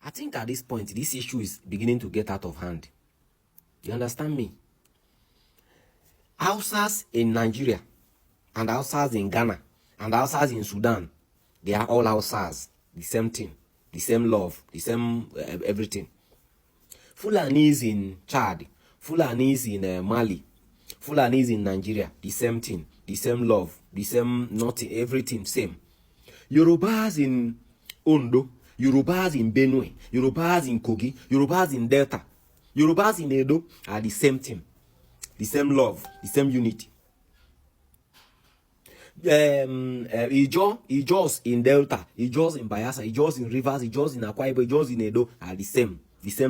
I think at this point, this issue is beginning to get out of hand. You understand me? Hausas in Nigeria, and Hausas in Ghana, and Hausas in Sudan, they are all Hausas. The same thing, the same love, the same everything. Fulanis in Chad, Fulanis in Mali, Fulanis in Nigeria, the same thing, the same love, the same nothing, everything same. Yorubas in Ondo, Yorubas in Benue, Yorubas in Kogi, Yorubas in Delta, Yorubas in Edo are the same thing, the same love, the same unity. Ijos in Delta, Ijos in Bayelsa, Ijos in Rivers, Ijos in Akwa Ibom, Ijos in Edo are the same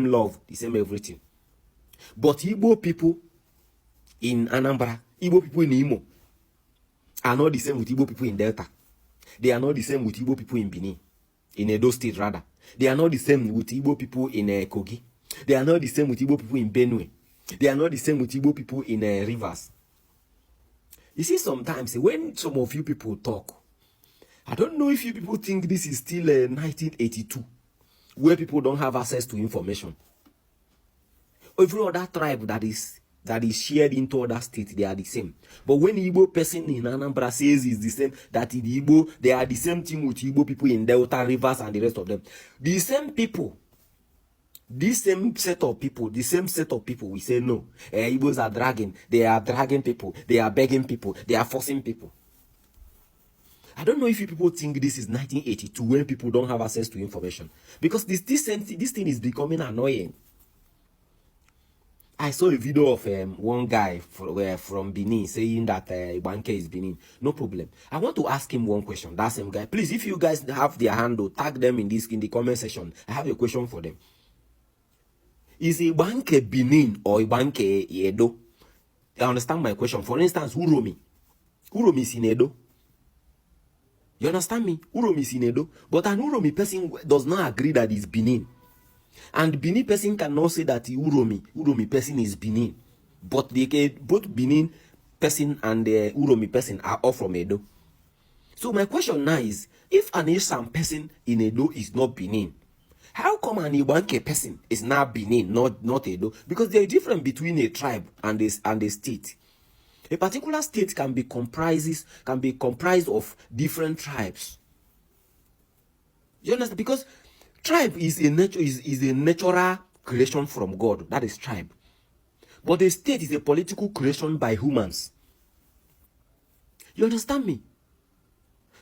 love, the same everything. But Igbo people in Anambra, Igbo people in Imo are not the same with Igbo people in Delta. They are not the same with Igbo people in Benin, in Edo State rather. They are not the same with Igbo people in Kogi. They are not the same with Igbo people in Benue. They are not the same with Igbo people in Rivers. You see, sometimes when some of you people talk, I don't know if you people think this is still 1982, where people don't have access to information. Every other tribe that is shared into other states, they are the same. But when the Igbo person in Anambra says is the same, that in the Igbo, they are the same thing with Igbo people in Delta, Rivers, and the rest of them. The same people, this same set of people, we say no. Igbos are dragging. They are dragging people. They are begging people. They are forcing people. I don't know if you people think this is 1982 when people don't have access to information. Because this thing is becoming annoying. I saw a video of one guy from Benin saying that Ibanke is Benin. No problem. I want to ask him one question. That same guy. Please, if you guys have their handle, tag them in the comment section. I have a question for them. Is Ibanke Benin or Ibanke Edo? I understand my question. For instance, Uromi. Uromi is in Edo. You understand me? Uromi is in Edo. But an Uromi person does not agree that it's Benin. And Benin person cannot say that Uromi person is Benin. But both Benin person and the Uromi person are all from Edo. So my question now is, if an Isam person in Edo is not Benin, how come an Ibanke person is now Benin, not Edo? Because there is a difference between a tribe and a state. A particular state can be comprised of different tribes. You understand? Because tribe is a natural creation from God. That is tribe. But the state is a political creation by humans. You understand me?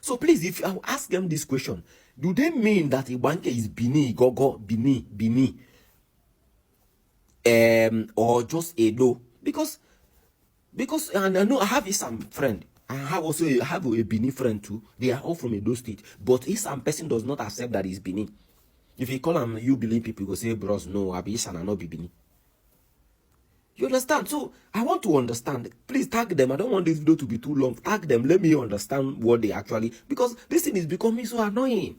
So please, if I ask them this question, do they mean that Ibanke is Bini, Gogo, Bini, or just Edo? Because and I know I have Isam friend. I have a Bini friend too. They are all from Edo State. But Isam person does not accept that he's Bini. If you call them, you believe people go say, bros, no, I be Isan and not be Bini. You understand? So I want to understand. Please tag them. I don't want this video to be too long. Tag them. Let me understand what they actually, because this thing is becoming so annoying.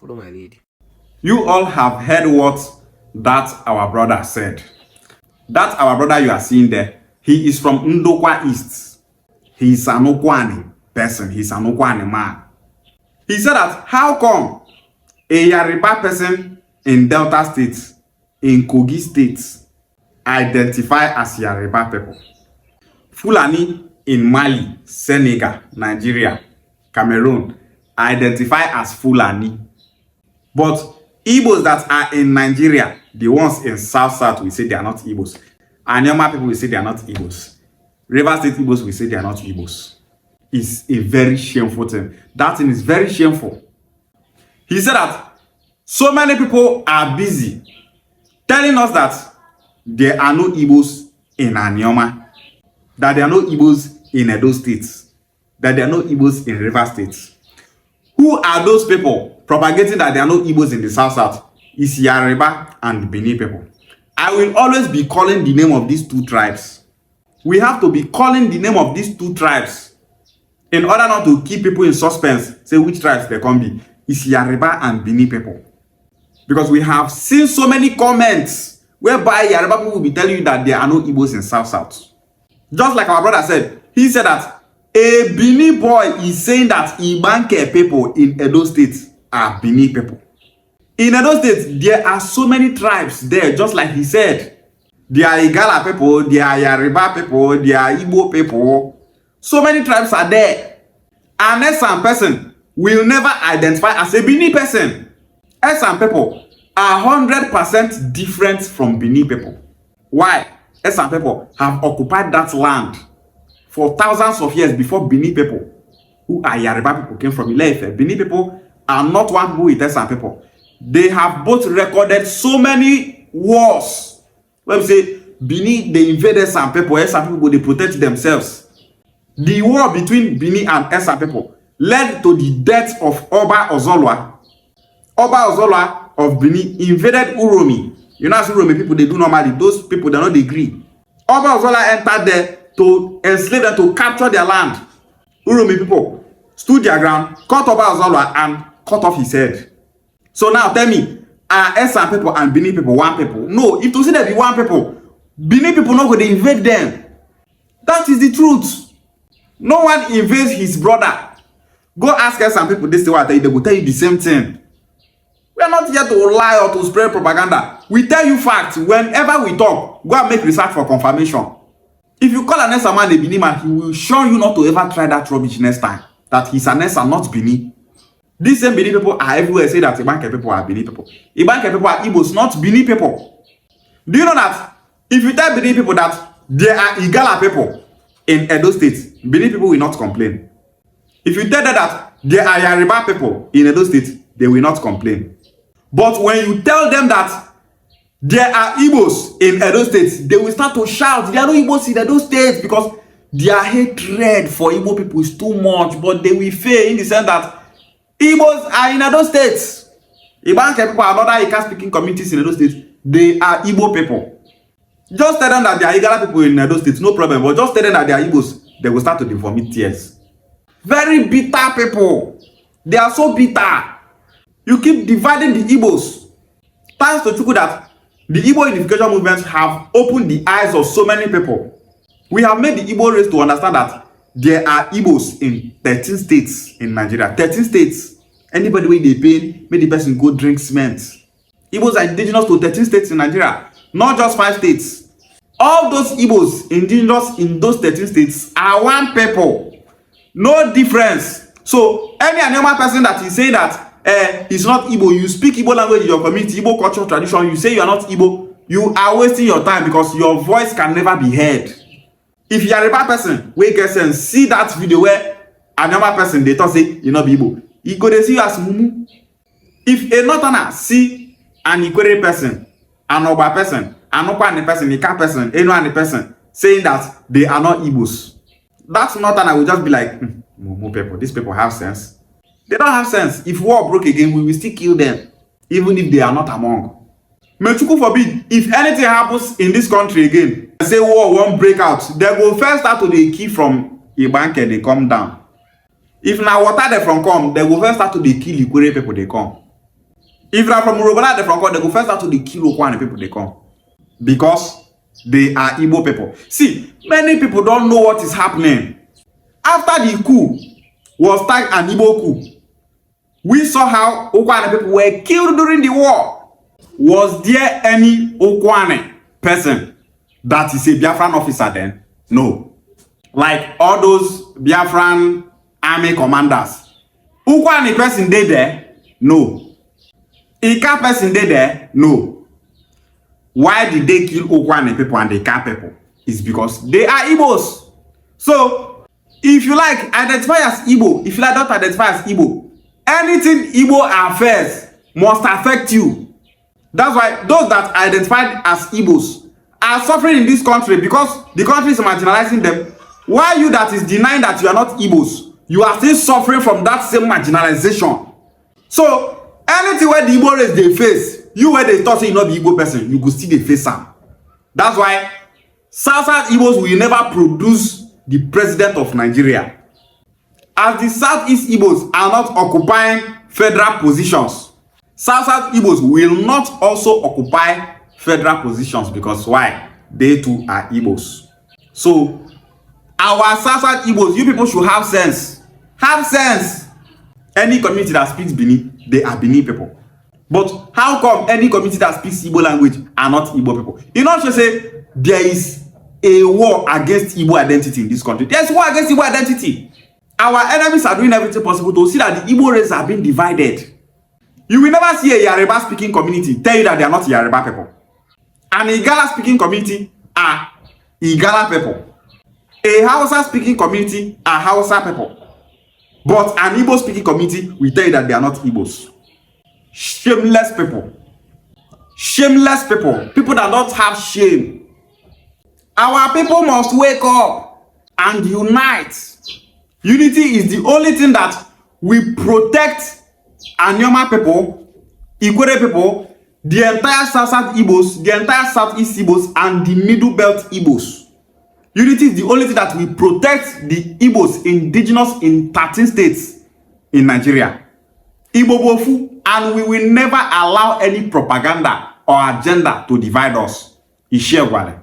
Follow my lead. You all have heard what that our brother said. That our brother you are seeing there, he is from Ndokwa East. He is an Ukwuani person. He is an Ukwuani man. He said that how come a Yoruba person in Delta State, in Kogi State, identify as Yoruba people? Fulani in Mali, Senegal, Nigeria, Cameroon identify as Fulani. But Igbos that are in Nigeria, the ones in South, we say they are not Igbos. Anyama people will say they are not Igbos. River State Igbos will say they are not Igbos. It's a very shameful thing. That thing is very shameful. He said that so many people are busy telling us that there are no Igbos in Anyama, that there are no Igbos in Edo State, that there are no Igbos in River State. Who are those people propagating that there are no Igbos in the South? It's Yoruba and Benin people. I will always be calling the name of these two tribes. We have to be calling the name of these two tribes in order not to keep people in suspense, say which tribes they can be. It's Yoruba and Benin people. Because we have seen so many comments whereby Yoruba people will be telling you that there are no Igbos in South. Just like our brother said, he said that a Benin boy is saying that Ibanke people in Edo State are Benin people. In Edo State, there are so many tribes there, just like he said. There are Igala people, there are Yoruba people, there are Igbo people. So many tribes are there. An Esan person will never identify as a Bini person. Esan people are 100% different from Bini people. Why? Esan people have occupied that land for thousands of years before Bini people, who are Yoruba people, came from Ile-Ife. Bini people are not one who is Esan people. They have both recorded so many wars. Let me say, Bini, they invaded Esan people, they protect themselves. The war between Bini and Esan people led to the death of Oba Ozolwa. Oba Ozolwa of Bini invaded Uromi. You know, as Uromi people, they do normally. Those people, they don't agree. Oba Ozolwa entered there to enslave them, to capture their land. Uromi people stood their ground, cut Oba Ozolwa, and cut off his head. So now tell me, are Esan people and Bini people one people? No, if to say there be one people, Bini people not going to invade them. That is the truth. No one invades his brother. Go ask Esan people this thing, they will tell you the same thing. We are not here to lie or to spread propaganda. We tell you facts. Whenever we talk, go and make research for confirmation. If you call an Esan man a Bini man, he will show you not to ever try that rubbish next time. That he's an Esan, not Bini. These same Bini people are everywhere say that Ibanke people are Bini people. Ibanke people are Igbos, not Bini people. Do you know that if you tell Bini people that there are Igala people in Edo State, Bini people will not complain. If you tell them that there are Yoruba people in Edo State, they will not complain. But when you tell them that there are Igbos in Edo State, they will start to shout, there are no Igbos in Edo State, because their hatred for Igbo people is too much. But they will fail in the sense that Igbos are in Edo State. Ibanke people are other Ika speaking communities in Edo State. They are Igbo people. Just tell them that they are Igala people in Edo State, no problem. But just tell them that they are Igbos, they will start to vomit tears. Very bitter people. They are so bitter. You keep dividing the Igbos. Thanks to Chukwu that the Igbo unification movements have opened the eyes of so many people. We have made the Igbo race to understand that there are Igbos in 13 states in Nigeria. 13 states. Anybody with the pain, make the person go drink cement. Igbos are indigenous to 13 states in Nigeria, not just 5 states. All those Igbos indigenous in those 13 states are one people. No difference. So any normal person that is saying that is not Igbo, you speak Igbo language in your community, Igbo culture, tradition, you say you are not Igbo, you are wasting your time because your voice can never be heard. If you are a bad person, we get sense, see that video where a normal person they talk say you not be Igbo, he go dey see you as mumu. If a northerner see an Ikwere person, an Oba person, an Ukwuani person, a Ika person, any person saying that they are not Igbos, that northerner will just be like, mumu people, these people have sense. They don't have sense. If war broke again, we will still kill them, even if they are not among. May Chukwu forbid, if anything happens in this country again, say war won't break out, they will first start to the key from Ibanke, they come down. If now water they from come, they will first start to the kill Ikwere people they come. If now from Urobala they from come, they will first start to the kill Ukwuani people they come. Because they are Igbo people. See, many people don't know what is happening. After the coup was tagged an Igbo coup, we saw how Ukwuani people were killed during the war. Was there any Ukwuani person that is a Biafran officer then? No. Like all those Biafran army commanders. Ukwuani person they there? No. Ika person they there? No. Why did they kill Ukwuani people and the Ika people? It's because they are Igbos. So, if you like, identify as Igbo. If you like, don't identify as Igbo. Anything Igbo affairs must affect you. That's why those that are identified as Igbos are suffering in this country because the country is marginalizing them. Why you that is denying that you are not Igbos, you are still suffering from that same marginalization. So, anything where the Igbo race they face, you where they thought say you not the Igbo person, you go still they face them. That's why South Igbos will never produce the president of Nigeria. As the Southeast Igbos are not occupying federal positions, South Igbos will not also occupy federal positions because why? They too are Igbos. So, our South Igbos, you people should have sense. Have sense. Any community that speaks Bini, they are Bini people. But how come any community that speaks Igbo language are not Igbo people? You know, just say there is a war against Igbo identity in this country. There's war against Igbo identity. Our enemies are doing everything possible to see that the Igbo race are being divided. You will never see a Yoruba speaking community tell you that they are not Yoruba people. An Igala speaking community are Igala people. A Hausa speaking community are Hausa people. But an Igbo speaking community will tell you that they are not Igbos. Shameless people. Shameless people. People that don't have shame. Our people must wake up and unite. Unity is the only thing that will protect Anyoma people, Igwere people, the entire South Igbos, the entire Southeast Igbos, and the Middle Belt Igbos. Unity is the only thing that will protect the Igbos indigenous in 13 states in Nigeria. Igbo bofu, and we will never allow any propaganda or agenda to divide us. Ishe Ukwuani.